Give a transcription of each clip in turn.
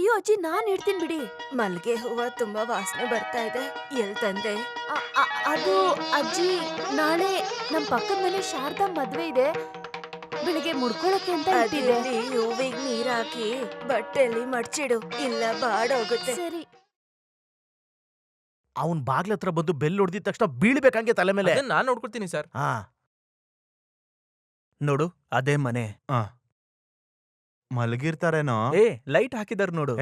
ಅಯ್ಯೋ ಅಜ್ಜಿ, ನಾನ್ ಇಡ್ತೀನಿ ಬಿಡಿ. ಮಲ್ಗೆ ಹೂವ ತುಂಬಾ ವಾಸನೆ ಬರ್ತಾ ಇದೆ. ಎಲ್ ತಂದೆ? ಅದು ಅಜ್ಜಿ, ನಾಳೆ ನಮ್ ಪಕ್ಕದ ಮನೆ ಶಾರದಾ ಮದ್ವೆ ಇದೆ, ಬೆಳಿಗ್ಗೆ ಮುಡ್ಕೊಳಕ್ಕೆ ಅಂತ ಇಟ್ಟಿದ್ದೆ. ಹೂವಿಗೆ ನೀರ್ ಹಾಕಿ ಬಟ್ಟೆಯಲ್ಲಿ ಮಡ್ಚಿಡು, ಇಲ್ಲ ಬಾಡೋಗುತ್ತೆ. ಸರಿ. ಅವನ್ ಬಾಗ್ಲ ಹತ್ರ ಬಂದು ಬೆಲ್ ಹೊಡೆದಿದ ತಕ್ಷಣ ಬೀಳ್ಬೇಕಂಗೆ ತಲೆ ಮೇಲೆ. ನಾನ್ ನೋಡ್ಕೊಡ್ತೀನಿ ಸರ್. ನೋಡು, ಅದೇ ಮನೆ. ಮಲಗಿರ್ತಾರೇನೋ. ಲೈಟ್ ಹಾಕಿದಾರ ನೋಡು.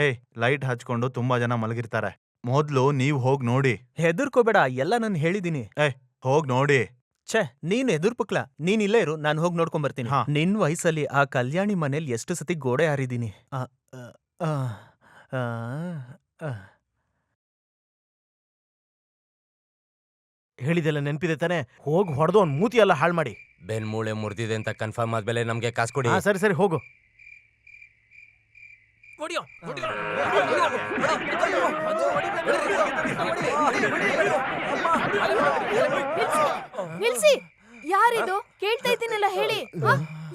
ಲೈಟ್ ಹಚ್ಕೊಂಡು ತುಂಬಾ ಜನ ಮಲಗಿರ್ತಾರೆ. ಮೊದ್ಲು ನೀವ್ ಹೋಗ್ ನೋಡಿ. ಹೆದರ್ಕೋಬೇಡ, ಎಲ್ಲ ನಾನು ಹೇಳಿದೀನಿ. ಹೋಗ್ ನೋಡಿ. ಛೇ, ನೀನ್ ಎದುರ್ಪಕ್ಲ. ನೀನ್ ಇಲ್ಲೇ ಇರು, ನಾನು ಹೋಗಿ ನೋಡ್ಕೊಂಡ್ ಬರ್ತೀನಿ. ನಿನ್ ವಯಸ್ಸಲ್ಲಿ ಆ ಕಲ್ಯಾಣಿ ಮನೇಲಿ ಎಷ್ಟು ಸತಿ ಗೋಡೆ ಹಾರಿದೀನಿ. ಹೇಳಿದೆಲ್ಲ ನೆನ್ಪಿದೆ ತಾನೆ? ಹೋಗ್ ಹೊಡೆದು ಅವ್ನ್ ಮೂತಿ ಎಲ್ಲ ಹಾಳು ಮಾಡಿ. ಬೆನ್ ಮೂಳೆ ಮುರಿದಿದೆ ಅಂತ ಕನ್ಫರ್ಮ್ ಆದ್ಮೇಲೆ ನಮ್ಗೆ ಕಾಸು ಕೊಡಿ. ಸರಿ ಸರಿ ಹೋಗು. ನಿಲ್ಸಿ. ಯಾರಿದು? ಕೇಳ್ತಾ ಇದ್ದೀನಲ್ಲ, ಹೇಳಿ.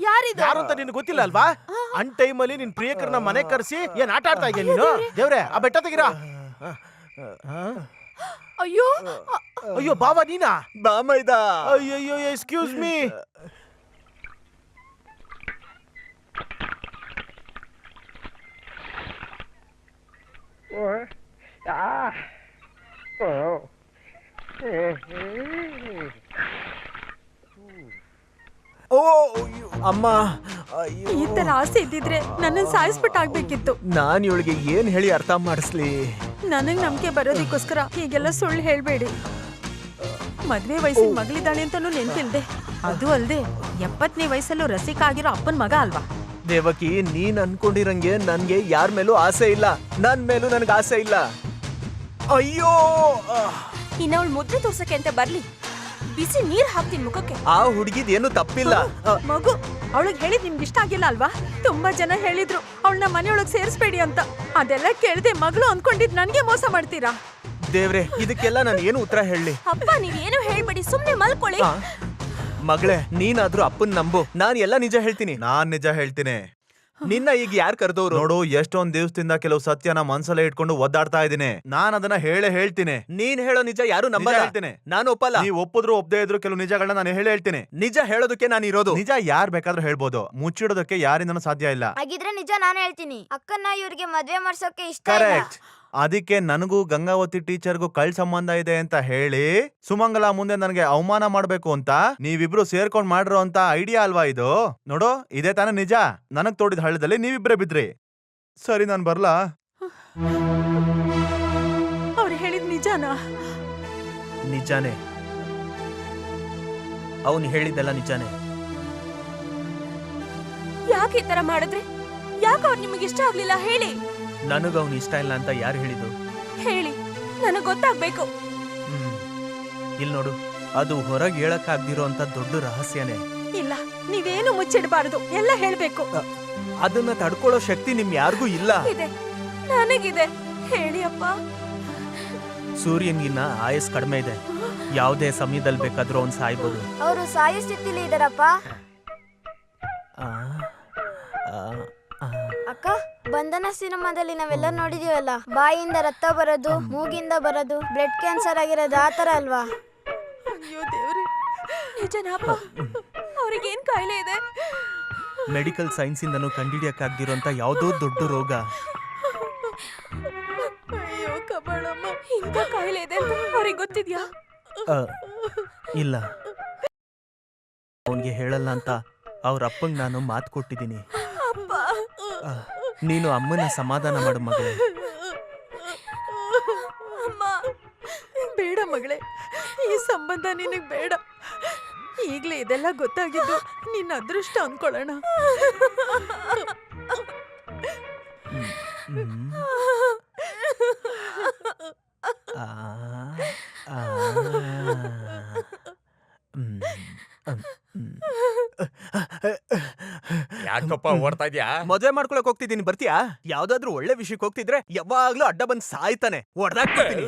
ಯಾರಿದು? ಯಾರು ಅಂತ ನಿನ್ ಗೊತ್ತಿಲ್ಲ ಅಲ್ವಾ? ಅನ್ ಟೈಮಲ್ಲಿ ನಿನ್ ಪ್ರಿಯಕರನ್ನ ಮನೆ ಕರೆಸಿ ಏನ್ ಆಟ ಆಡ್ತಾ ಇದೆಯಾ ನೀನು? ದೇವ್ರೆ, ಆ ಬೆಟ್ಟ ತೆಗಿರಾ. ಅಯ್ಯೋ ಅಯ್ಯೋ, ಬಾವ ನೀನಾ? ಬಾಮೈದ. ಅಯ್ಯೋ, ಎಕ್ಸ್ಕ್ಯೂಸ್ ಮೀ. ಅಮ್ಮ, ಈ ತರ ಆಸೆ ಇದ್ದಿದ್ರೆ ನನ್ನ ಸಾಯಿಸ್ಬಿಟ್ಟಾಗ್ಬೇಕಿತ್ತು. ನಾನ್ ಇವಳಿಗೆ ಏನ್ ಹೇಳಿ ಅರ್ಥ ಮಾಡಿಸ್ಲಿ? ನನಗ್ ನಂಬಿಕೆ ಬರೋದಕ್ಕೋಸ್ಕರ ಹೀಗೆಲ್ಲ ಸುಳ್ಳು ಹೇಳ್ಬೇಡಿ. ಮದ್ವೆ ವಯಸ್ಸಿನ ಮಗಳಿದ್ದಾಳೆ ಅಂತಾನು ನೆನ್ಪಿಲ್ದೆ, ಅದು ಅಲ್ದೆ 70ನೇ ವಯಸ್ಸಲ್ಲೂ ರಸಿಕ ಆಗಿರೋ ಅಪ್ಪನ್ ಮಗ ಅಲ್ವಾ? ದೇವಕಿ, ನೀನ್ ಅನ್ಕೊಂಡಿರಂಗೆ ನನ್ಗೆ ಯಾರ ಮೇಲೂ ಆಸೆ ಇಲ್ಲ. ನನ್ ಮೇಲೂ ನನ್ಗೆ ಆಸೆ ಇಲ್ಲ. ಅಯ್ಯೋ, ಇನ್ನವಳು ಮುದ್ರೆ ತೋರ್ಸಕ್ಕೆ ಅಂತ ಬರ್ಲಿ, ಬಿಸಿ ನೀರ್ ಹಾಕ್ತೀನಿ ಮುಖಕ್ಕೆ. ಆ ಹುಡುಗಿದ್ ಏನು ತಪ್ಪಿಲ್ಲ. ಮಗು, ಅವಳಿಗೆ ಹೇಳಿದ್ ನಿಮ್ಗೆ ಇಷ್ಟ ಆಗಿಲ್ಲ ಅಲ್ವಾ? ತುಂಬಾ ಜನ ಹೇಳಿದ್ರು ಅವಳನ್ನ ಮನೆಯೊಳಗ್ ಸೇರಿಸ್ಬೇಡಿ ಅಂತ. ಅದೆಲ್ಲ ಕೇಳ್ದೆ ಮಗಳು ಅನ್ಕೊಂಡಿದ್ ನನ್ಗೆ ಮೋಸ ಮಾಡ್ತೀರಾ? ದೇವ್ರೆ, ಇದಕ್ಕೆಲ್ಲ ನಾನು ಏನು ಉತ್ತರ ಹೇಳಿ? ಅಪ್ಪ, ನೀವೇನು ಹೇಳ್ಬೇಡಿ, ಸುಮ್ನೆ ಮಲ್ಕೊಳ್ಳಿ. ಮಗಳೇ, ನೀನಾದ್ರೂ ಅಪ್ಪನ್ ನಂಬು. ನಾನ್ ಎಲ್ಲ ನಿಜ ಹೇಳ್ತೀನಿ. ನಾನ್ ನಿಜ ಹೇಳ್ತೀನಿ. ನಿನ್ನ ಈಗ ಯಾರು ಕರೆದವ್ರು? ನೋಡು, ಎಷ್ಟೊಂದ್ ದಿವಸದಿಂದ ಕೆಲವು ಸತ್ಯನ ಮನ್ಸಲ್ಲೇ ಇಟ್ಕೊಂಡು ಒದ್ದಾಡ್ತಾ ಇದೀನಿ. ನಾನ್ ಅದನ್ನ ಹೇಳ್ತೀನಿ. ನೀನ್ ಹೇಳೋ ನಿಜ ಯಾರು ನಂಬಲ್ಲ. ಹೇಳ್ತೀನಿ. ನಾನು ಒಪ್ಪಲ್ಲ. ನೀವ್ ಒಪ್ಪಿದ್ರು ಒಪ್ಪದೇ ಇದ್ರು ಕೆಲವು ನಿಜಗಳನ್ನ ನಾನು ಹೇಳ್ತೀನಿ. ನಿಜ ಹೇಳೋದಕ್ಕೆ ನಾನು ಇರೋದು. ನಿಜ ಯಾರ್ ಬೇಕಾದ್ರೂ ಹೇಳ್ಬೋದು, ಮುಚ್ಚಿಡೋದಕ್ಕೆ ಯಾರಿಂದನೂ ಸಾಧ್ಯ ಇಲ್ಲ. ಹಾಗಿದ್ರೆ ನಿಜ ನಾನು ಹೇಳ್ತೀನಿ. ಅಕ್ಕನ್ನ ಇವ್ರಿಗೆ ಮದ್ವೆ ಮಾಡ್ಸೋಕೆ ಇಷ್ಟ ಇಲ್ಲ. ಕರೆಕ್ಟ್. ಅದಕ್ಕೆ ನನಗೂ ಗಂಗಾವತಿ ಟೀಚರ್ಗೂ ಕಳ್ ಸಂಬಂಧ ಇದೆ ಅಂತ ಹೇಳಿ ಸುಮಂಗಲ ಮುಂದೆ ನನಗೆ ಅವಮಾನ ಮಾಡ್ಬೇಕು ಅಂತ ನೀವಿಬ್ರು ಸೇರ್ಕೊಂಡ್ ಮಾಡಿರೋ ಅಂತ ಐಡಿಯಾ ಅಲ್ವಾ ಇದು? ನೋಡು, ಇದೇ ತಾನೇ ನಿಜ. ನನಗ್ ತೋಡಿದ ಹಳ್ಳದಲ್ಲಿ ನೀವಿಬ್ರೇ ಬಿದ್ರಿ. ಸರಿ, ನಾನ್ ಬರ್ಲಾ? ಅವ್ರು ಹೇಳಿದ್ ನಿಜಾನಾ? ನಿಜಾನೇ. ಅವನು ಹೇಳಿದ್ದೆಲ್ಲ ನಿಜಾನೇ. ಯಾಕೆ ಈ ತರ ಮಾಡಿದ್ರೆ? ಯಾಕೆ ಅವ್ರು ನಿಮಗೆ ಇಷ್ಟ ಆಗ್ಲಿಲ್ಲ ಹೇಳಿ? ನನಗ ಅವನು ಇಷ್ಟ ಇಲ್ಲ ಅಂತ ಯಾರು ಹೇಳಿದ್ದು? ಹೇಳಿ, ನನಗ್ ಗೊತ್ತಾಗ್ಬೇಕು. ಇಲ್ಲಿ ನೋಡು, ಅದು ಹೊರಗೆ ಹೇಳಕ್ಕಾಗ್ದಿರೋ ಅಂತ ದೊಡ್ಡ ರಹಸ್ಯನೇ. ಇಲ್ಲ, ನೀವೇನು ಮುಚ್ಚಿಡಬಾರದು, ಎಲ್ಲ ಹೇಳ್ಬೇಕು. ಅದನ್ನ ತಡ್ಕೊಳ್ಳೋ ಶಕ್ತಿ ನಿಮ್ ಯಾರಿಗೂ ಇಲ್ಲ. ಇದೆ, ನನಗಿದೆ. ಹೇಳಿ ಅಪ್ಪ. ಸೂರ್ಯನ್ಗಿನ್ನ ಆಯಸ್ ಕಡಿಮೆ ಇದೆ. ಯಾವುದೇ ಸಮಯದಲ್ಲಿ ಬೇಕಾದ್ರೂ ಅವ್ನು ಸಾಯ್ಬೋದು. ಅವರು ಸಾಯೋ ಸ್ಥಿತಿಲಿ ಇದಾರಪ್ಪ. ಅಕ್ಕ, ಬಂಧನ ಸಿನಿಮಾದಲ್ಲಿ ನಾವೆಲ್ಲ ನೋಡಿದೀವಲ್ಲ, ಬಾಯಿಯಿಂದ ರಕ್ತ ಬರೋದು, ಮೂಗಿಂದ ಬರೋದು, ಬ್ಲಡ್ ಕ್ಯಾನ್ಸರ್ ಆಗಿರೋದು, ಆತರ ಅಲ್ವಾ? ಅಯ್ಯೋ ದೇವ್ರೆ, ನಿಜನಪ್ಪ? ಅವ್ರಿಗೇನ್ ಕಾಯಿಲೆ ಇದೆ? ಮೆಡಿಕಲ್ ಸೈನ್ಸ್ ಇಂದನೂ ಕಂಡಿಡಿಯಕ್ಕಾಗ್ದಿರೋಂತ ಯಾವುದೋ ದೊಡ್ಡ ರೋಗ. ಅಯ್ಯೋ ಕಬಳಮ್ಮ, ಇಂಥ ಕಾಯಿಲೆ ಇದೆ ಅಂತ ಅವ್ರಿಗೆ ಗೊತ್ತಿದ್ಯಾ? ಇಲ್ಲ, ಅವನ್ಗೆ ಹೇಳಲ್ಲ ಅಂತ ಅವ್ರ ಅಪ್ಪಂಗ್ ನಾನು ಮಾತು ಕೊಟ್ಟಿದ್ದೀನಿ. ನೀನು ಅಮ್ಮನ ಸಮಾಧಾನ ಮಾಡು ಮಗಳೇ. ಬೇಡ ಮಗಳೇ, ಈ ಸಂಬಂಧ ನಿನಗ್ ಬೇಡ. ಈಗ್ಲೇ ಇದೆಲ್ಲ ಗೊತ್ತಾಗಿದ್ದು ನಿನ್ನ ಅದೃಷ್ಟ ಅನ್ಕೊಳ್ಳೋಣ. ಯಾಕಪ್ಪ ಓಡ್ತಾ ಇದ್ಯಾ? ಮದುವೆ ಮಾಡ್ಕೊಳಕ್ ಹೋಗ್ತಿದ್ದೀನಿ, ಬರ್ತೀಯಾ? ಯಾವ್ದಾದ್ರು ಒಳ್ಳೆ ವಿಷಯಕ್ಕೆ ಹೋಗ್ತಿದ್ರೆ ಯಾವಾಗ್ಲೂ ಅಡ್ಡ ಬಂದ್ ಸಾಯ್ತಾನೆ. ಹೊಡ್ದಾಕ್ತೀನಿ.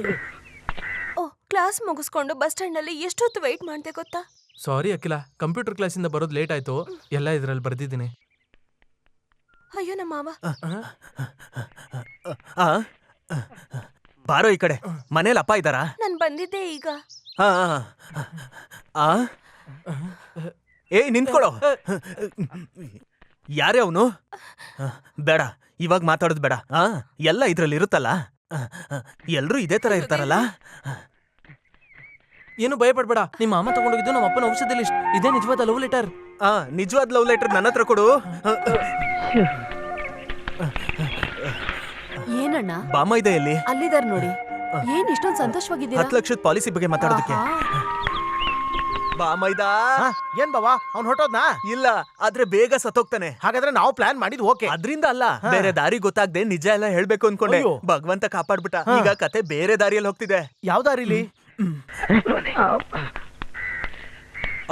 ಓ, ಕ್ಲಾಸ್ ಮುಗಿಸ್ಕೊಂಡು ಬಸ್ ಸ್ಟ್ಯಾಂಡ್ ನಲ್ಲಿ ಎಷ್ಟೊತ್ತು ವೆಯ್ಟ್ ಮಾಡ್ದೆ ಗೊತ್ತಾ? ಸಾರಿ ಅಖಿಲ, ಕಂಪ್ಯೂಟರ್ ಕ್ಲಾಸಿಂದ ಬರೋದು ಲೇಟ್ ಆಯ್ತು. ಎಲ್ಲ ಇದ್ರಲ್ಲಿ ಬರ್ದಿದ್ದೀನಿ. ಅಯ್ಯೋ ನಮ್ಮ ಮಾವ. ಆ ಬಾರೋ ಈ ಕಡೆ. ಮನೇಲಿ ಅಪ್ಪ ಇದ್ದಾರಾ? ನಾನ್ ಬಂದಿದ್ದೆ ಈಗ. ಆ ಆ ಏಯ್ ನಿಂತ್ಕೊಳ್ಳೋ. ಯಾರೇ ಅವನು? ಬೇಡ, ಇವಾಗ ಮಾತಾಡೋದು ಬೇಡ. ಎಲ್ಲ ಇದ್ರಲ್ಲಿ ಇರುತ್ತಲ್ಲ, ಎಲ್ರೂ ಇದೇ ತರ ಇರ್ತಾರಲ್ಲ. ಏನು ಭಯ ಪಡ್ಬೇಡ. ನಿಮ್ಮ ಅಮ್ಮ ತಗೊಂಡೋಗಿದ್ದು ನಮ್ಮ ಅಪ್ಪನ ಔಷಧಿ ಲಿಸ್ಟ್. ಇದೇ ನಿಜವಾದ ಲವ್ ಲೆಟರ್. ನಿಜವಾದ ಲವ್ ಲೆಟರ್ ನನ್ನ ಹತ್ರ ಕೊಡು. ಏನಣ್ಣ ಬಾಮ ಇದೆ ಎಲ್ಲಿ? ಅಲ್ಲಿದಾರ್ ನೋಡಿ. ಏನ್ ಇಷ್ಟೊಂದು ಸಂತೋಷವಾಗಿದ್ದೀರಾ? 10 ಲಕ್ಷದ ಪಾಲಿಸಿ ಬಗ್ಗೆ ಮಾತಾಡೋದಕ್ಕೆ. ಬಾಮೈದಾ. ಏನ್ ಬಾವಾ ಅವ್ನ್ ಹೊಟ್ಟೋದ್ನಾ? ಇಲ್ಲ, ಆದ್ರೆ ಬೇಗ ಸತ್ತೋಗ್ತಾನೆ. ಹಾಗಾದ್ರೆ ನಾವು ಪ್ಲಾನ್ ಮಾಡಿದ್ ಓಕೆ. ಅದ್ರಿಂದ ಅಲ್ಲ, ಬೇರೆ ದಾರಿ ಗೊತ್ತಾಗ್ದೆ ನಿಜ ಎಲ್ಲ ಹೇಳ್ಬೇಕು ಅನ್ಕೊಂಡೆ. ಅಯ್ಯೋ. ಭಗವಂತ ಕಾಪಾಡ್ಬಿಟ್ಟ. ಈಗ ಕತೆ ಬೇರೆ ದಾರಿಯಲ್ಲಿ ಹೋಗ್ತಿದೆ. ಯಾವ ದಾರಿಲಿ?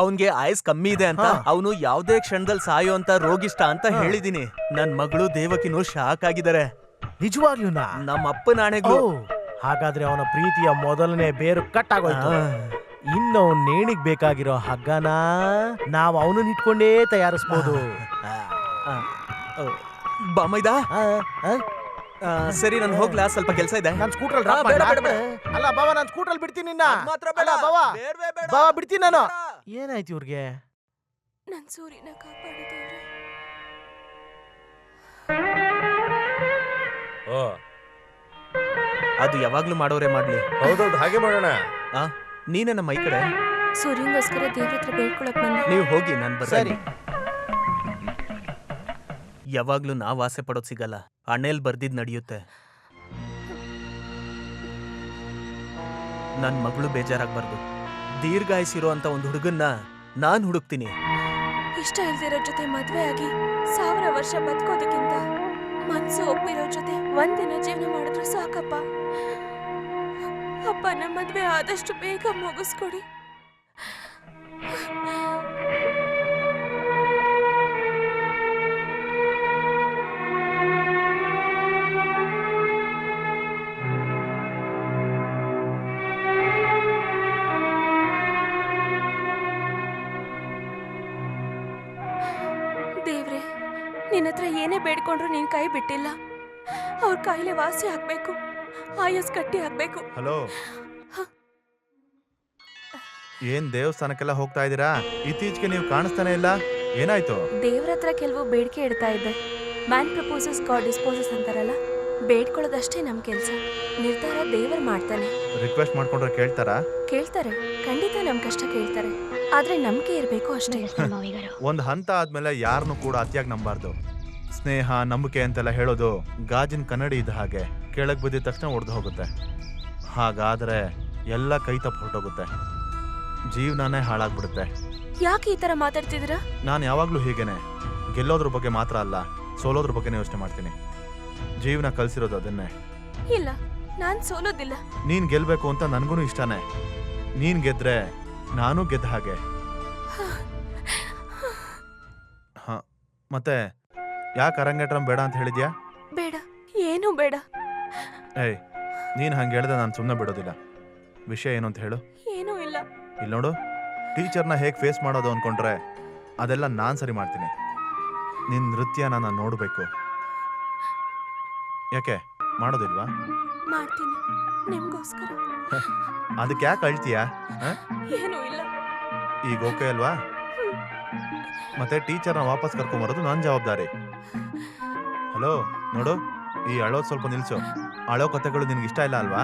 ಅವನ್ಗೆ ಆಯಸ್ ಕಮ್ಮಿ ಇದೆ ಅಂತ, ಅವನು ಯಾವ್ದೇ ಕ್ಷಣದಲ್ಲಿ ಸಾಯೋ ಅಂತ ರೋಗಿಷ್ಟ ಅಂತ ಹೇಳಿದೀನಿ. ನನ್ ಮಗಳು ದೇವಕಿನೂ ಶಾಕ್ ಆಗಿದ್ದಾರೆ. ನಿಜವಾಗ್ಲೂನಾ? ನಮ್ಮ ಅಪ್ಪನ ಆಣೆಗಳು. ಹಾಗಾದ್ರೆ ಅವನ ಪ್ರೀತಿಯ ಮೊದಲನೇ ಬೇರು ಕಟ್ ಆಗೋಯ್ತು. ಇನ್ನು ಅವ್ನ್ ನೇಣಿಗ್ ಬೇಕಾಗಿರೋ ಹಗ್ಗನ ನಾವ್ ಅವನನ್ನ ಇಟ್ಕೊಂಡೇ ತಯಾರಿಸ್ಬೋದು. ಬಾಮೈದಾ, ಸರಿ ನಾನು ಹೋಗ್ಲಾ, ಸ್ವಲ್ಪ ಕೆಲಸ ಇದೆ. ನಾನ್ ಸ್ಕೂಟರ್ ಬೇಡ, ಬೇಡ, ಬೇಡ. ಅಲ್ಲ ಬಾವ, ನಾನ್ ಸ್ಕೂಟರ್ ಬಿಡ್ತೀನಿ ನಿನ್ನ. ಮಾತ್ರ ಬೇಡ. ಅಲ್ಲ ಬಾವ, ಬೇಡ್ವೇ ಬೇಡ. ಬಾವ ಬಿಡ್ತೀನಿ ನಾನು. ಬೇಡ. ಏನಾಯ್ತು ಇವ್ರಿಗೆ? ನನ್ ಸೂರ್ಯನ ಕಾಪಾಡಿದವ್ರೆ. ಓ ಅದು ಯಾವಾಗ್ಲೂ ಮಾಡೋರೆ ಮಾಡ್ಲಿ. ಹೌದೌದು, ಹಾಗೆ ಮಾಡೋಣ. ನೀನೇ ನಮ್ಮ ಮೈ ಕಡೆ. ಸೂರ್ಯಂಗೋಸ್ಕರ ದೇವ್ರ ಹತ್ರ ಬೇಡ್ಕೊಳಕ್ ಬಂದೆ. ನೀವು ಹೋಗಿ, ನಾನ್ ಸರಿ. ಬರ್ತೀನಿ. ಯಾವಾಗ್ಲೂ ನಾವ್ ಆಸೆ ಪಡೋದ್ ಸಿಗಲ್ಲ. ಹಣೆಲ್ ಬರ್ದಿದ್ ನಡೆಯುತ್ತೆ. ನನ್ ಮಗಳು ಬೇಜಾರಾಗ್ಬಾರ್ದು. ದೀರ್ಘಾಯಸಿರೋ ಅಂತ ಒಂದು ಹುಡುಗನ್ನ ನಾನ್ ಹುಡುಕ್ತೀನಿ. ಇಷ್ಟ ಇಲ್ದಿರೋ ಜೊತೆ ಮದ್ವೆ ಆಗಿ 1000 ವರ್ಷ ಬದುಕೋದಕ್ಕಿಂತ ಮನ್ಸು ಒಪ್ಪಿರೋ ಜೊತೆ ಒಂದಿನ ಜೀವನ ಮಾಡಿದ್ರು ಸಾಕಪ್ಪ. ಅಪ್ಪ ನಮ್ಮ ಮದ್ವೆ ಆದಷ್ಟು ಬೇಗ ಮುಗಿಸ್ಕೊಡಿ. ದೇವ್ರೆ, ನಿನ್ನ ಹತ್ರ ಏನೇ ಬೇಡ್ಕೊಂಡ್ರು ನೀನ್ ಕೈ ಬಿಟ್ಟಿಲ್ಲ. ಅವ್ರ ಕಾಯಿಲೆ ವಾಸಿ ಆಗ್ಬೇಕು, ಆಯಸ್ ಗಟ್ಟಿ ಆಗ್ಬೇಕು. ಹಲೋ, ಏನ್ ದೇವಸ್ಥಾನಕ್ಕೆಲ್ಲ ಹೋಗ್ತಾ ಇದೀರಾ? ಇತ್ತೀಚೆಗೆ ನೀವು ಕಾಣಿಸ್ತಾನೆ ಇಲ್ಲ, ಏನಾಯ್ತು? ದೇವ್ರ ಹತ್ರ ಕೆಲವು ಬೇಡಿಕೆ ಇಡ್ತಾ ಇದ್ದೆ. ಮ್ಯಾನ್ ಪ್ರಪೋಸಸ್ ಗಾಡ್ ಡಿಸ್ಪೋಸಸ್ ಅಂತಾರಲ್ಲ, ಬೇಡ್ಕೊಳ್ಳೋದಷ್ಟೇ ನಮ್ ಕೆಲ್ಸ. ನಿರ್ಧಾರ ದೇವ್ರು ಮಾಡ್ತಾನೆ. ರಿಕ್ವೆಸ್ಟ್ ಮಾಡ್ಕೊಂಡ್ರೆ ಕೇಳ್ತಾರಾ? ಕೇಳ್ತಾರೆ, ಖಂಡಿತ ನಮ್ ಕಷ್ಟ ಕೇಳ್ತಾರೆ. ಆದ್ರೆ ನಂಬಿಕೆ ಇರ್ಬೇಕು ಅಷ್ಟೇ. ಒಂದ್ ಹಂತ ಆದ್ಮೇಲೆ ಯಾರನ್ನು ಕೂಡ ಅತಿಯಾಗಿ ನಂಬಾರ್ದು. ಸ್ನೇಹ, ನಂಬಿಕೆ ಅಂತೆಲ್ಲ ಹೇಳೋದು ಗಾಜಿನ ಕನ್ನಡಿ ಇದ್ದ ಹಾಗೆ, ಕೆಳಗ್ ಬಿದ್ದಿದ ತಕ್ಷಣ ಒಡೆದು ಹೋಗುತ್ತೆ. ಹಾಗಾದ್ರೆ ಎಲ್ಲ ಕೈ ತಪ್ಪು ಹೊರಟೋಗುತ್ತೆ, ಜೀವನನೇ ಹಾಳಾಗ್ಬಿಡುತ್ತೆ. ಯಾಕೆ ಈ ತರ ಮಾತಾಡ್ತಿದ್ದೀರಾ? ನಾನು ಯಾವಾಗ್ಲೂ ಹೀಗೇನೆ, ಗೆಲ್ಲೋದ್ರ ಬಗ್ಗೆ ಮಾತ್ರ ಅಲ್ಲ, ಸೋಲೋದ್ರ ಬಗ್ಗೆನೇ ಯೋಚನೆ ಮಾಡ್ತೀನಿ. ಜೀವನ ಕಲ್ಸಿರೋದು ಅದನ್ನೇ. ಇಲ್ಲ, ನಾನ್ ಸೋಲೋದಿಲ್ಲ. ನೀನ್ ಗೆಲ್ಬೇಕು ಅಂತ ನನ್ಗೂ ಇಷ್ಟನೇ. ನೀನ್ ಗೆದ್ರೆ ನಾನು ಗೆದ್ದ ಹಾಗೆ. ಹ, ಮತ್ತೆ ಯಾಕೆ ಅರಂಗೇಟ್ರಂ ಬೇಡ ಅಂತ ಹೇಳಿದ್ಯಾ? ಬೇಡ, ಏನೂ ಬೇಡ. ಏಯ್, ನೀನ್ ಹಂಗೆ ಹೇಳ್ದೆ ನಾನು ಸುಮ್ಮನೆ ಬಿಡೋದಿಲ್ಲ. ವಿಷಯ ಏನು ಅಂತ ಹೇಳು. ಏನೂ ಇಲ್ಲ. ಇಲ್ಲಿ ನೋಡು, ಟೀಚರ್ನ ಹೇಗೆ ಫೇಸ್ ಮಾಡೋದು ಅನ್ಕೊಂಡ್ರೆ ಅದೆಲ್ಲ ನಾನು ಸರಿ ಮಾಡ್ತೀನಿ. ನಿನ್ನ ನೃತ್ಯನ ನಾನು ನೋಡಬೇಕು. ಯಾಕೆ ಮಾಡೋದಿಲ್ವಾ? ಮಾಡ್ತೀನಿ, ನಿಮ್ಗೋಸ್ಕರ. ಅದಕ್ಕೆ ಯಾಕೆ ಅಳ್ತೀಯಾ? ಏನೂ ಇಲ್ಲ. ಈಗ ಓಕೆ ಅಲ್ವಾ? ಮತ್ತೆ ಟೀಚರ್ನ ವಾಪಸ್ ಕರ್ಕೊಂಬರೋದು ನನ್ನ ಜವಾಬ್ದಾರಿ. ಹಲೋ, ನೋಡು, ಈ ಅಳೋದು ಸ್ವಲ್ಪ ನಿಲ್ಸು. ಅಳೋ ಕಥೆಗಳು ನಿನ್ಗೆ ಇಷ್ಟ ಇಲ್ಲ ಅಲ್ವಾ?